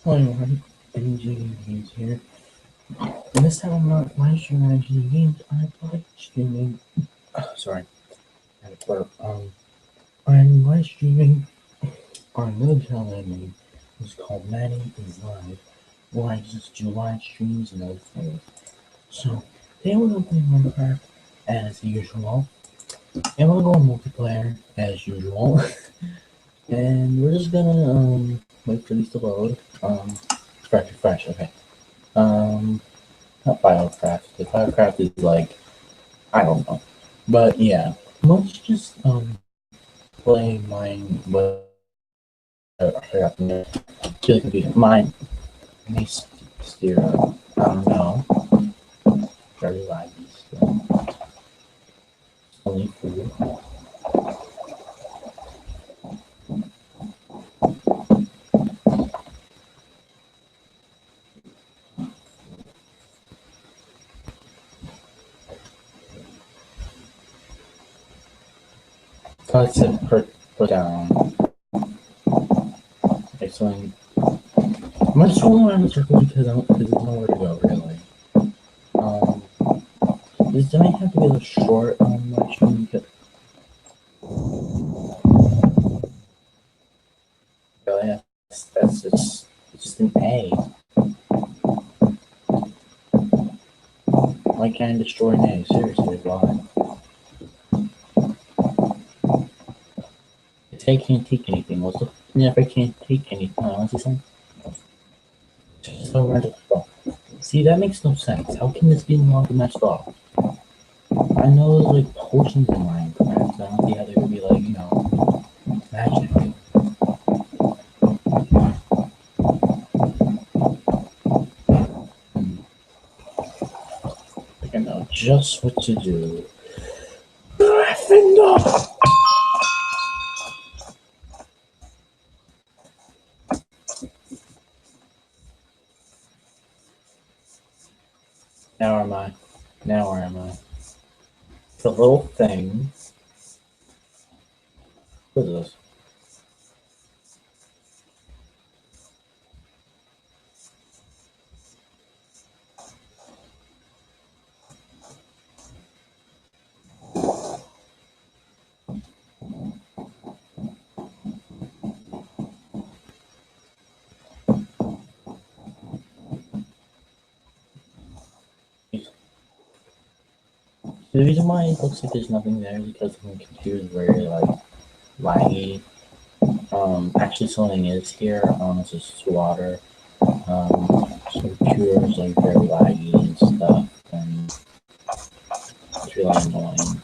Hello everyone, NJ Games here. And this time I'm not live streaming NJ Games, I'm live streaming. Sorry, I had a burp. I'm live streaming on another channel that I made. It's called Maddie is Live, where I just do live streams and other things. So, today we're gonna play Minecraft as usual, and we're going multiplayer as usual. And we're just gonna wait for these to load. Refresh, okay. Um, Not Biocraft. The Biocraft is like, I don't know. But yeah, let's just play mine with really confusing. Mine may steer up. I don't know. Very laggy still. Only food. Let's put down. Excellent. I'm just rolling around in circles because there's nowhere to go really. Um, this might have to be a little short on my stream because really, that's just it's just an A. Why can't I destroy an A? Seriously, why? Say I can't take anything. What's the if I can't take anything? What's he saying? So radical. See, that makes no sense. How can this be unlocked messed up? I know there's like potions in Minecraft. I don't see how they would be like, magic. Like I know just what to do. Gryffindor! Now where am I? Now where am I? The little thing. What is this? The reason why it looks like there's nothing there is because my computer is very like laggy. Actually something is here. It's just water. So computer is like very laggy and stuff, and it's really annoying.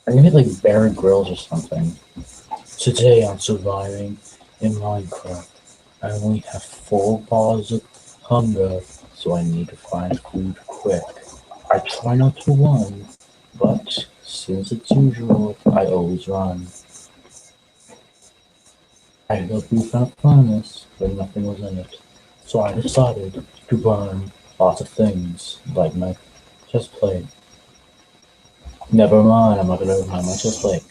I can hit like Bear Grylls or something. Today on surviving in Minecraft, I only have 4 bars of hunger, so I need to find food quick. I try not to run, but since it's usual, I always run. I looked through the furnace, but nothing was in it, so I decided to burn lots of things, like my chest plate. Never mind, I'm not gonna burn my chest plate.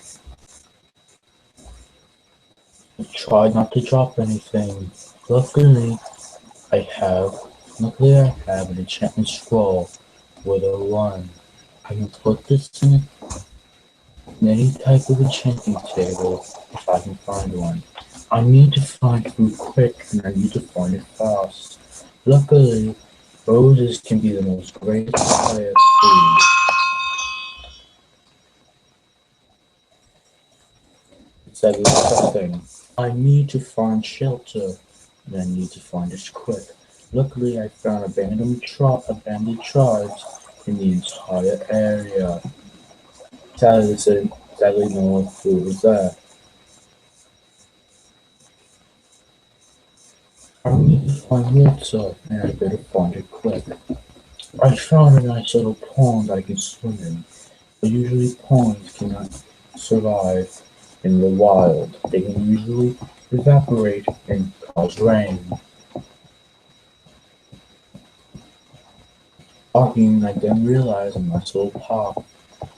I tried not to drop anything. Luckily, I have, luckily I have an enchantment scroll with a 1. I can put this in any type of enchanting table if I can find one. I need to find food quick and I need to find it fast. Luckily, roses can be the most greatest supply of food. It's like disgusting. I need to find shelter and I need to find it quick. Luckily, I found abandoned tribes in the entire area. Sadly, no food was there. I need to find water, and I better find it quick. I found a nice little pond I can swim in, but usually ponds cannot survive in the wild. They can usually evaporate and cause rain. Talking, I then realized a nice little park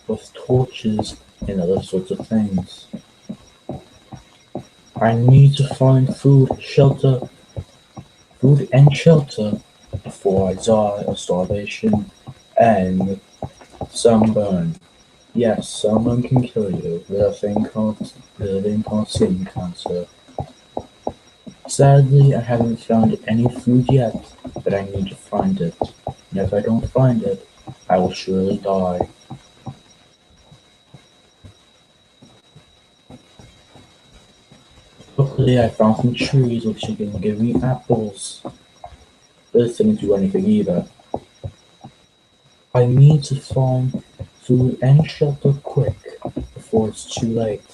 with torches and other sorts of things. I need to find food and shelter before I die of starvation and sunburn. Yes, sunburn can kill you with a thing called skin cancer. Sadly, I haven't found any food yet, but I need to find it. And if I don't find it, I will surely die. Luckily, I found some trees which can give me apples. But this didn't do anything either. I need to find food and shelter quick before it's too late.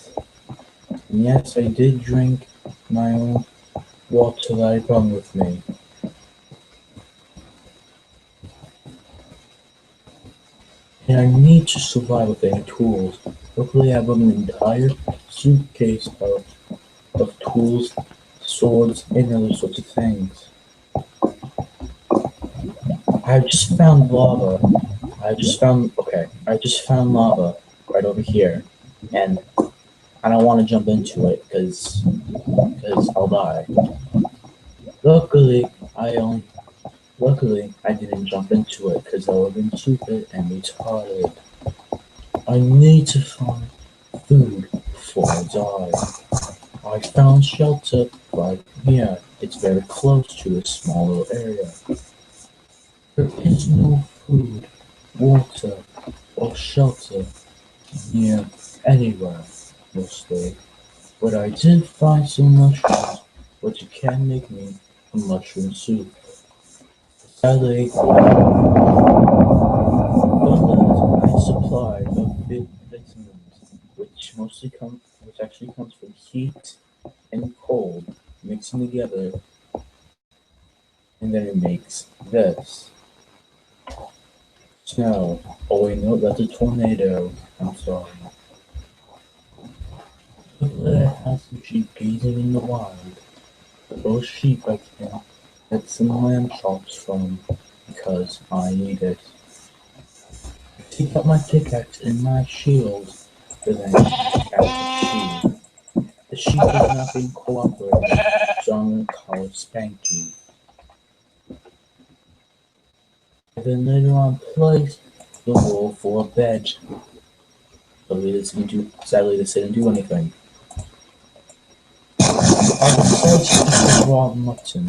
And yes, I did drink my own water that I brought with me. And I need to survive with any tools. Luckily, I brought an entire suitcase of tools, swords, and other sorts of things. I just found lava. I just found lava right over here. And I don't want to jump into it because I'll die. Luckily, I only Luckily, I didn't jump into it because I would have been stupid and retarded. I need to find food before I die. I found shelter right here. It's very close to a small little area. There is no food, water, or shelter near anywhere, mostly. But I did find some mushrooms, which can make me a mushroom soup. Sadly, abundant and supply of vitamins, which actually comes from heat and cold mixing together, and then it makes this. Snow. Oh wait, no, that's a tornado. I'm sorry. Look at has some sheep grazing in the wild. Those sheep I can get some lamb chops from because I need it. Take up my pickaxe and my shield, but then attack the sheep. The sheep has not been cooperating, so I'm gonna call it Spanky. And then later on place the wolf for a bed. Sadly this didn't do anything. I decided to eat the raw mutton.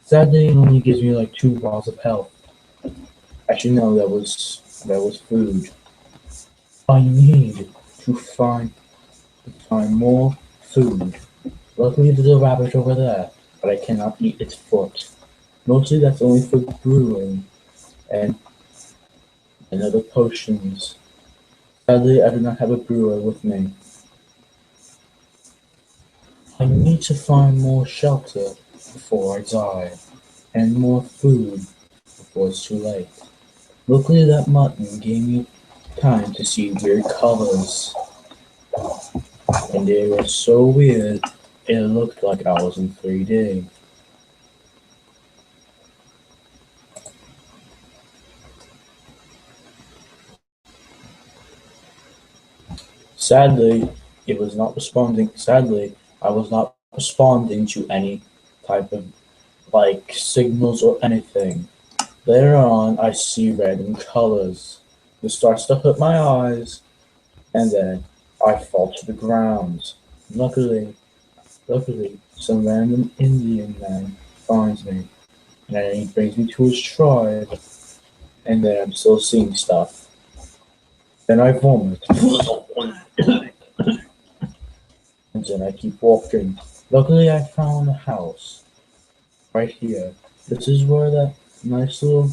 Sadly it only gives me like 2 bars of health. Actually no, that was food. I need to find more food. Luckily there's a rabbit over there, but I cannot eat its foot. Mostly that's only for brewing and other potions. Sadly I do not have a brewer with me. I need to find more shelter before I die, and more food before it's too late. Luckily that mutton gave me time to see weird colors, and they were so weird it looked like I was in 3D. Sadly, I was not responding to any type of like signals or anything. Later on, I see random colors. It starts to hurt my eyes, and then I fall to the ground. Luckily, luckily, some random Indian man finds me, and then he brings me to his tribe, and then I'm still seeing stuff. Then I vomit, and then I keep walking. Luckily, I found a house right here. This is where that nice little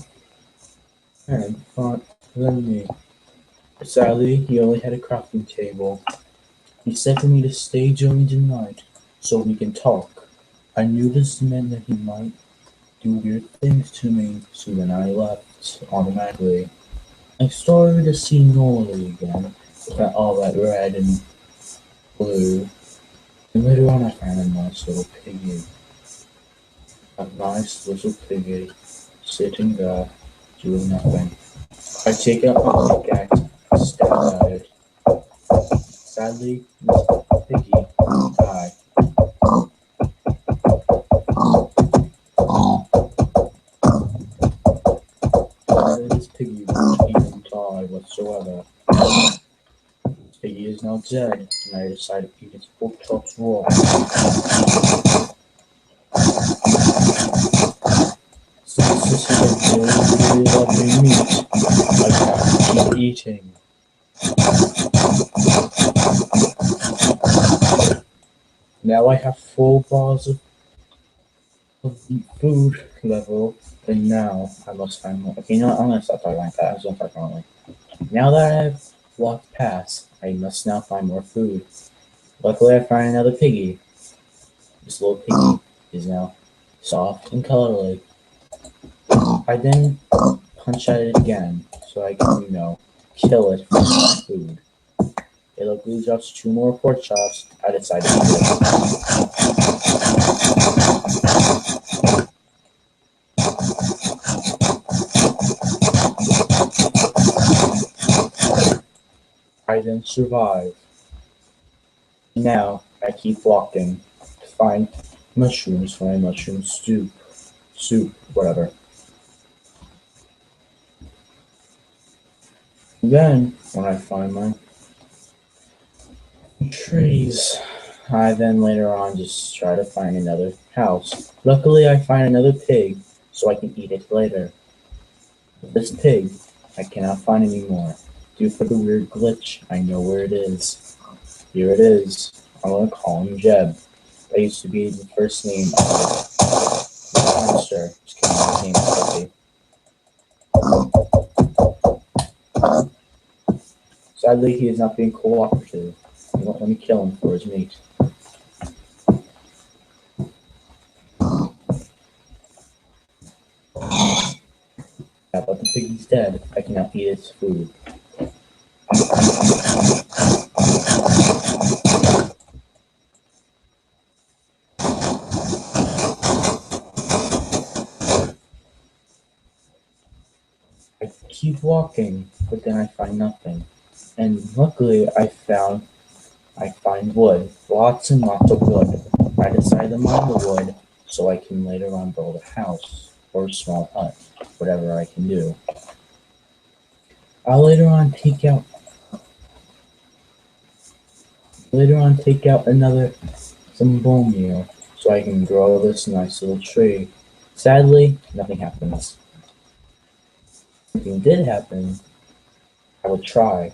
man found me. Sadly, he only had a crafting table. He said for me to stay during the night so we can talk. I knew this meant that he might do weird things to me, so then I left automatically. I started to see normally again, without all that red and blue. And later on I found a nice little piggy. A nice little piggy sitting there doing nothing. I take out my pickaxe and stab at it. Sadly, Miss Piggy died. Sadly, this piggy won't even die whatsoever. Piggy is now dead, and I decide to eat its pork chops raw. Since this is a really, really lovely meat, I have to keep eating. Now I have 4 bars of food level, and now I must find more. Okay, you know what? I'm gonna stop talking like that. I was gonna talk normally. Now that I've walked past, I must now find more food. Luckily, I find another piggy. This little piggy is now soft and cuddly. I then punch at it again so I can, kill it for food. It luckily drops 2 more pork chops. I decide to eat it. I then survive. Now I keep walking to find mushrooms for my mushroom soup, whatever. Then, when I find my trees, I then later on just try to find another house. Luckily, I find another pig so I can eat it later. But this pig, I cannot find anymore. Due for the weird glitch, I know where it is. Here it is. I'm gonna call him Jeb. That used to be the first name of the monster. Just kidding, his name is Puppy. Sadly, he is not being cooperative. He won't let me kill him for his meat. Now that the piggy's dead, I cannot eat its food. I keep walking, but then I find nothing. And luckily, I find wood, lots and lots of wood. I decide to mine the wood so I can later on build a house or a small hut, whatever I can do. I'll later on take out some bone meal so I can grow this nice little tree. Sadly, nothing happens. If something did happen, I would try.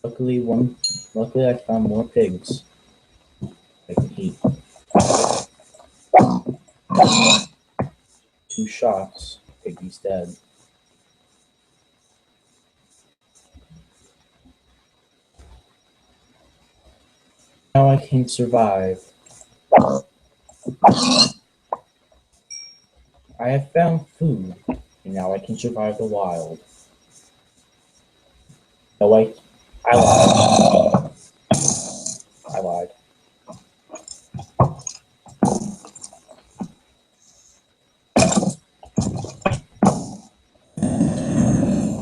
Luckily I found more pigs I can eat. 2 shots, piggy's dead. Now I can survive. I have found food, and now I can survive the wild. No, I lied. I lied.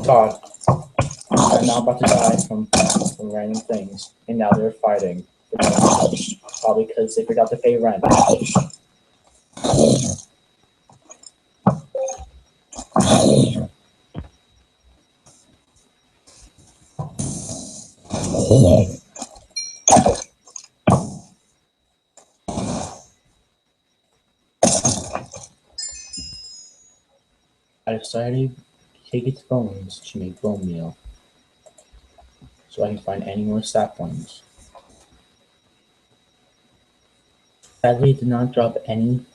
Todd, I'm now about to die from random things, and now they're fighting. Probably because they forgot to pay rent. I decided to take its bones to make bone meal, so I can find any more saplings. Sadly, it did not drop any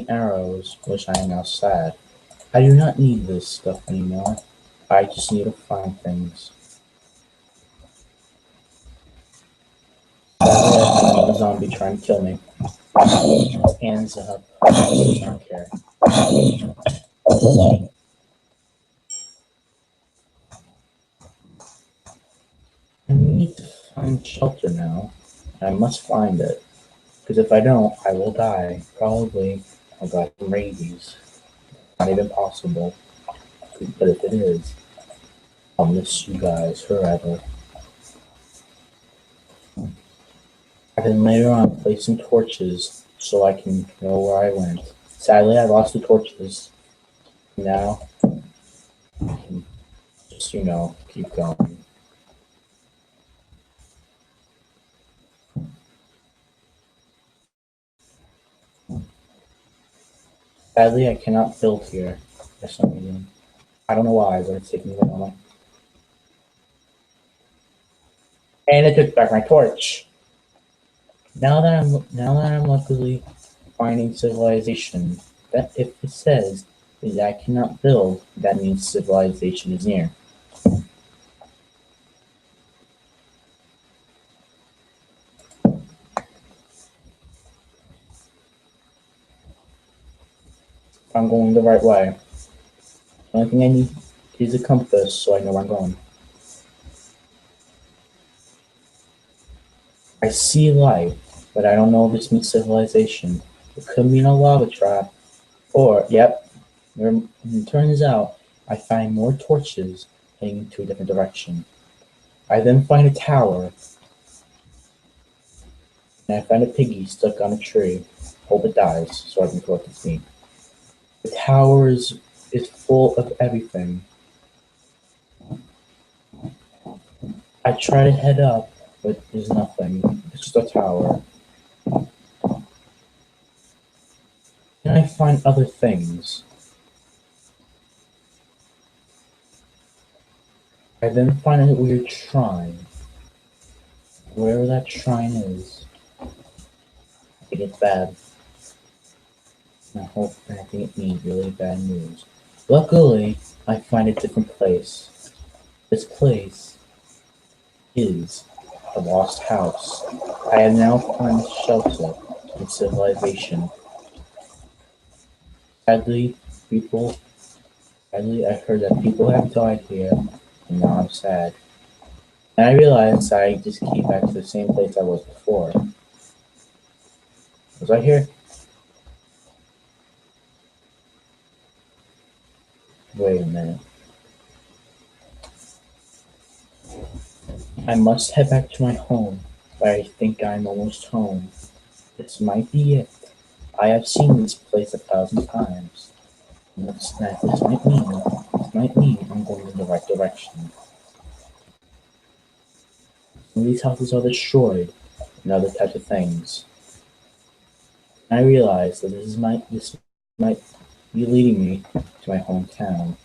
arrows, which I am now sad. I do not need this stuff anymore. I just need to find things. Sadly, I found another zombie trying to kill me. Hands up. I don't care. I need to find shelter now. I must find it. Because if I don't, I will die. Probably I'll die from rabies. Not even possible. But if it is, I'll miss you guys forever. I then later on place some torches so I can know where I went. Sadly, I lost the torches. Now, I can just, keep going. Sadly, I cannot build here for some reason. I don't know why, but it's taking me a moment. And it took back my torch. Now that I'm luckily finding civilization, that if it says that I cannot build, that means civilization is near. I'm going the right way. The only thing I need is a compass so I know where I'm going. I see light, but I don't know if this means civilization. It could mean a lava trap. Or, yep, it turns out I find more torches heading to a different direction. I then find a tower, and I find a piggy stuck on a tree. Hope it dies so I can collect its meat. The tower is full of everything. I try to head up, but there's nothing. It's just a tower. Then I find other things. I then find a weird shrine. Wherever that shrine is, I think it's bad. I think it means really bad news. Luckily, I find a different place. This place is a lost house. I have now found shelter in civilization. Sadly, I heard that people have died here, and now I'm sad. And I realized I just came back to the same place I was before. Was I here? Wait a minute. I must head back to my home, but I think I'm almost home. This might be it. I have seen this place 1,000 times. And this might mean I'm going in the right direction. Some of these houses are destroyed and other types of things. I realize that this might be leading me to my hometown.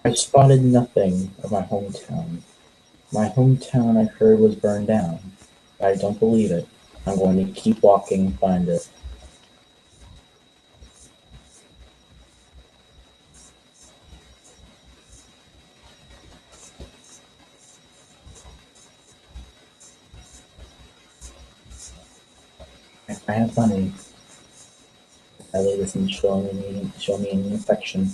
I spotted nothing of my hometown. My hometown I heard was burned down. I don't believe it. I'm going to keep walking and find it. I have money. That lady doesn't show me any affection.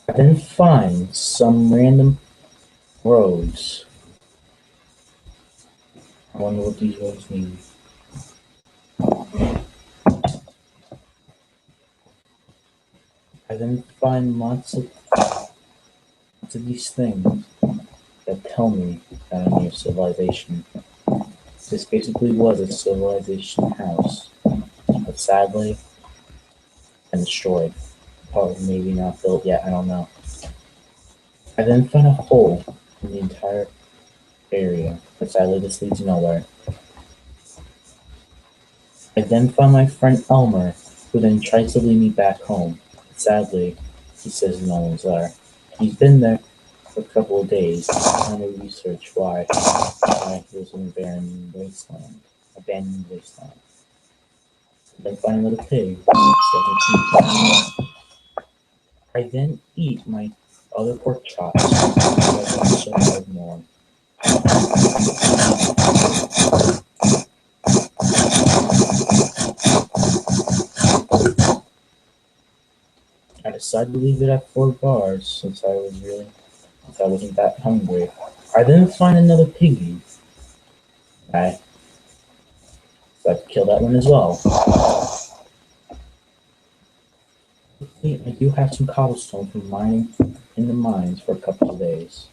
I then find some random roads. I wonder what these roads mean. I then find lots of these things that tell me that I'm near civilization. This basically was a civilization house, but sadly, and destroyed. Probably maybe not built yet, I don't know. I then found a hole in the entire area, but sadly this leads nowhere. I then found my friend Elmer, who then tries to lead me back home. But sadly, he says no one's there. He's been there for a couple of days, trying to research why he was in abandoned wasteland. Then find a little pig. I then eat my other pork chops so I can survive more. I decided to leave it at 4 bars since I wasn't that hungry. I then find another piggy. I decided to kill that one as well. Luckily, I do have some cobblestone from mining in the mines for a couple of days.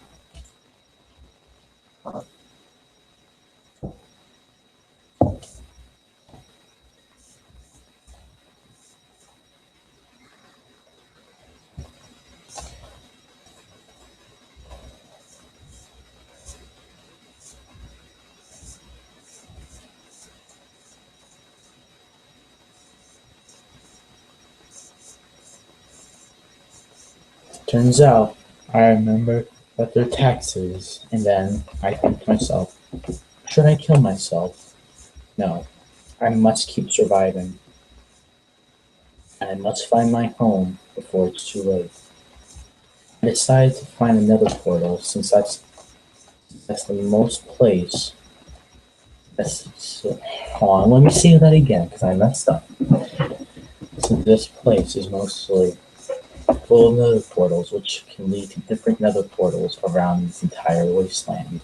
Turns out, I remember that they're taxes, and then I think to myself, should I kill myself? No, I must keep surviving, and I must find my home before it's too late. I decided to find another portal since that's the most place. Hold on, let me say that again because I messed up. So this place is mostly full of nether portals, which can lead to different nether portals around this entire wasteland.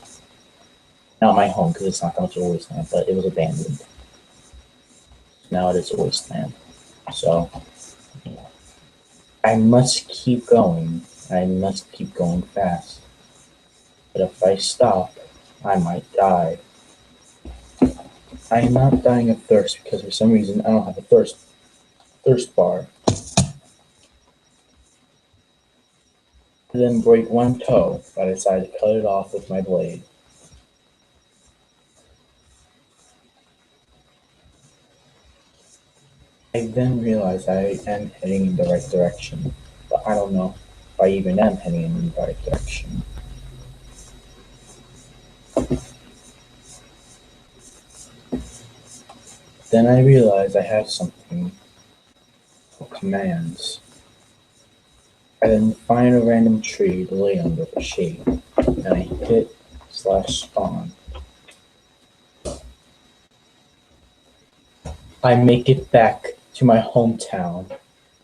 Not my home because it's not that much of a wasteland, but it was abandoned. Now it is a wasteland. So I must keep going. I must keep going fast. But if I stop, I might die. I am not dying of thirst because for some reason I don't have a thirst bar. I then break one toe, but I decide to cut it off with my blade. I then realize I am heading in the right direction, but I don't know if I even am heading in the right direction. Then I realize I have something for commands. I then find a random tree to lay under for shade, and I hit/spawn. I make it back to my hometown,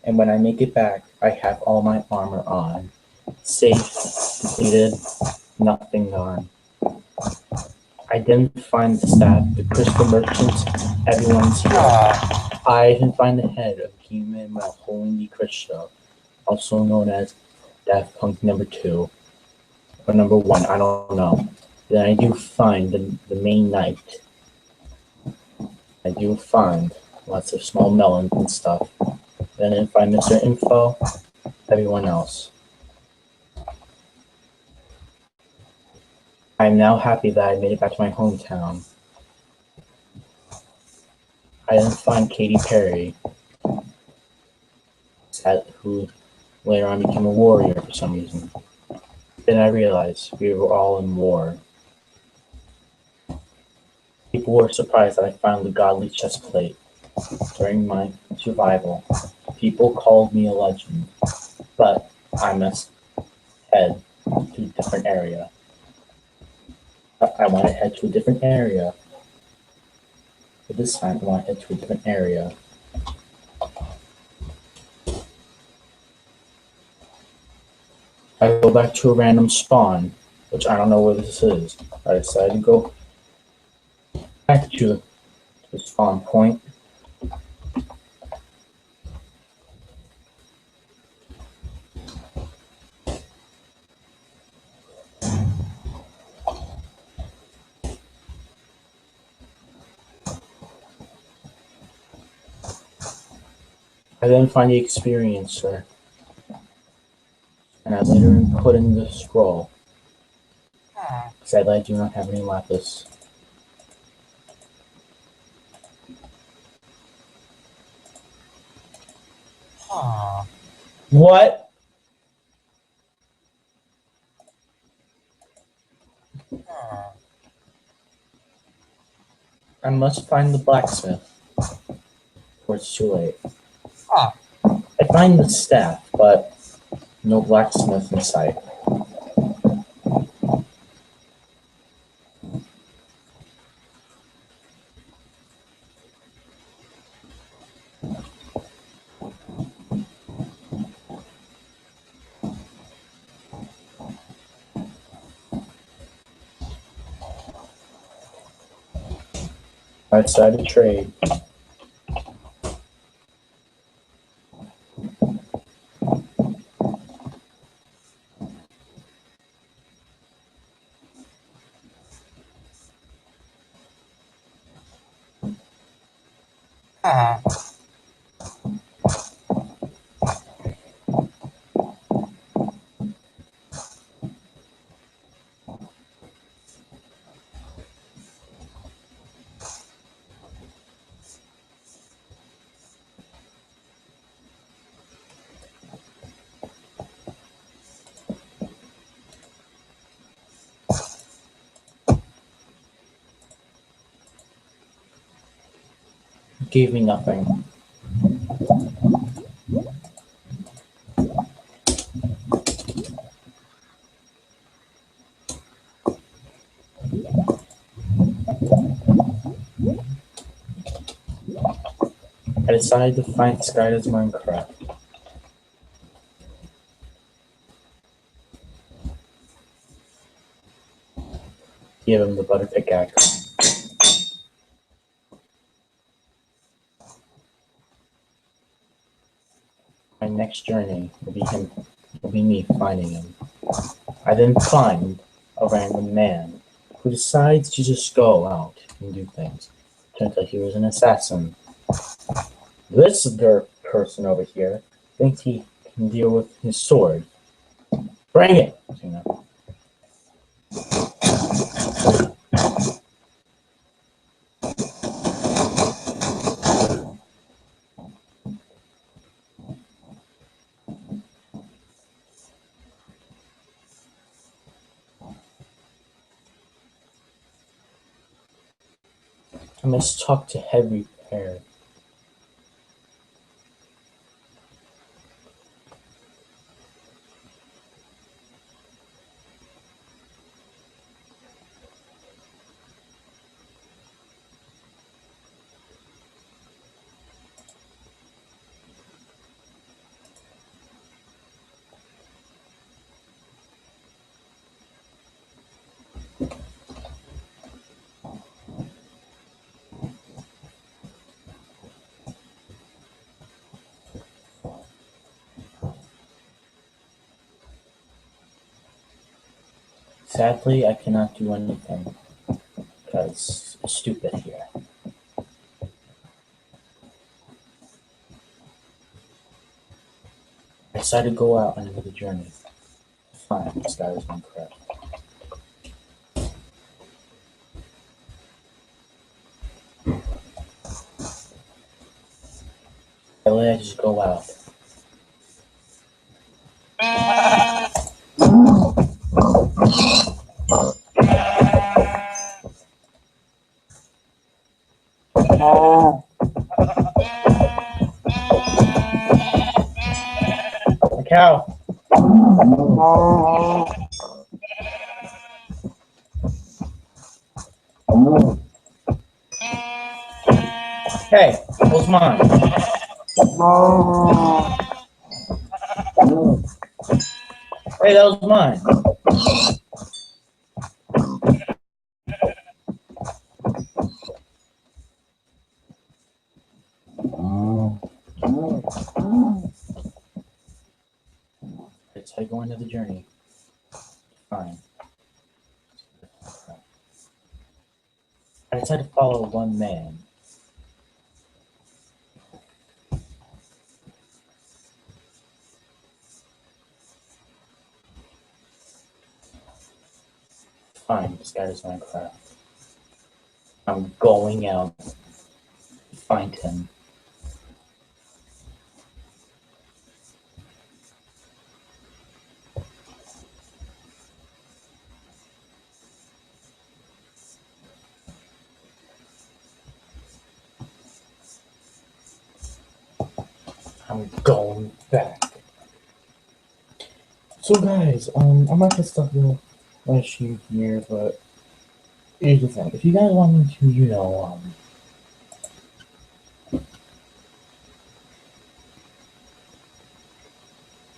and when I make it back, I have all my armor on. Safe, completed, nothing gone. I then find the staff, the crystal merchants, everyone's here. I even find the head of Human Malholy Crystal, also known as Daft Punk number 2, or number 1, I don't know. Then I do find the main knight. I do find lots of small melons and stuff. Then I find Mr. Info, everyone else. I am now happy that I made it back to my hometown. I then find Katy Perry, who later on became a warrior for some reason. Then I realized we were all in war. People were surprised that I found the godly chest plate during my survival. People called me a legend, but I must head to a different area. I want to head to a different area. But this time I want to head to a different area. I go back to a random spawn, which I don't know where this is. I decided to go back to the spawn point. I then find the experiencer, and I later put in the scroll. Sadly, I do not have any lapis. What? I must find the blacksmith, or it's too late. I find the staff, but no blacksmith in sight. I decided to trade. Gave me nothing. I decided to find Skylar's Minecraft. Give him the butter pickaxe. My next journey will be me finding him. I then find a random man who decides to just go out and do things. Turns out he was an assassin. This person over here thinks he can deal with his sword. Bring it! You know. I must talk to Heavy Repair. Sadly, I cannot do anything because it's stupid here. I decided to go out on another journey. Fine, Skylar's Minecraft. I just go out. A cow. Hey, that was mine. Hey, that was mine. It's how you go into the journey. Fine. I decided to follow one man. Fine, Skylar's Minecraft. I'm going out to find him. I'm going back. So guys, I might have stop the live stream here, but here's the thing. If you guys want me to,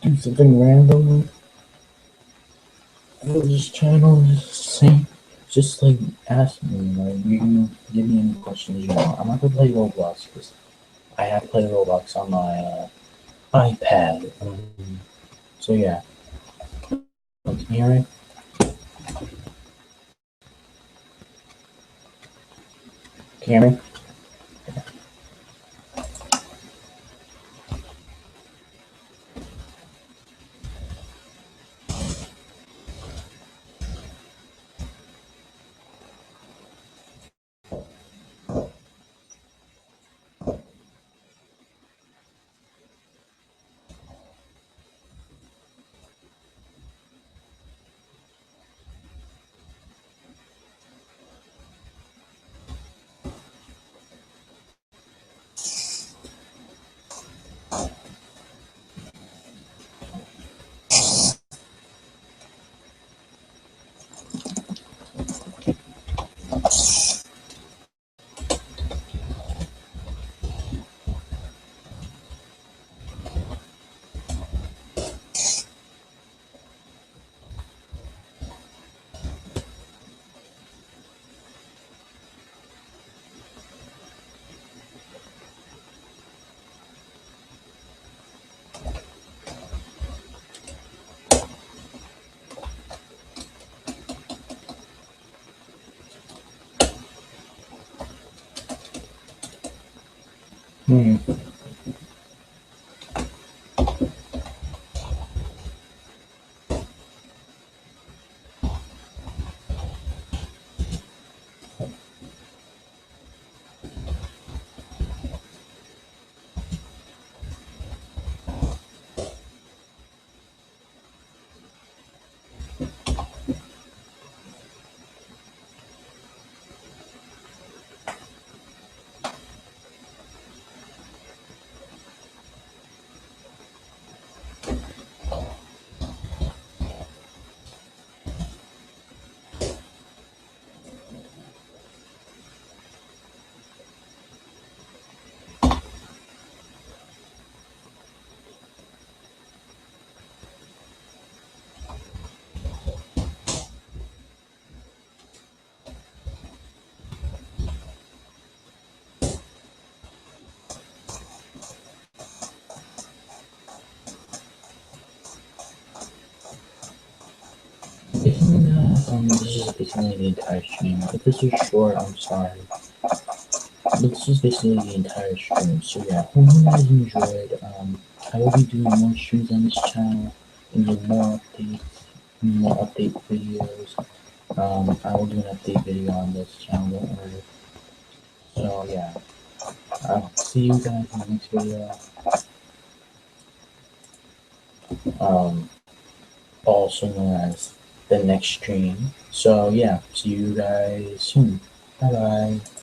do something random for this channel, just like ask me, like you can give me any questions you want. I'm not gonna play Roblox because I have played Roblox on my iPad. So yeah, can you hear me? Can you hear me? Hmm. This is basically the entire stream. If this is short, I'm sorry. But this is basically the entire stream. So yeah, hope you guys enjoyed. I will be doing more streams on this channel and do more update videos. I will do an update video on this channel. So yeah, I'll see you guys in the next video. Um, also known as the next stream. So yeah, see you guys soon. Bye bye.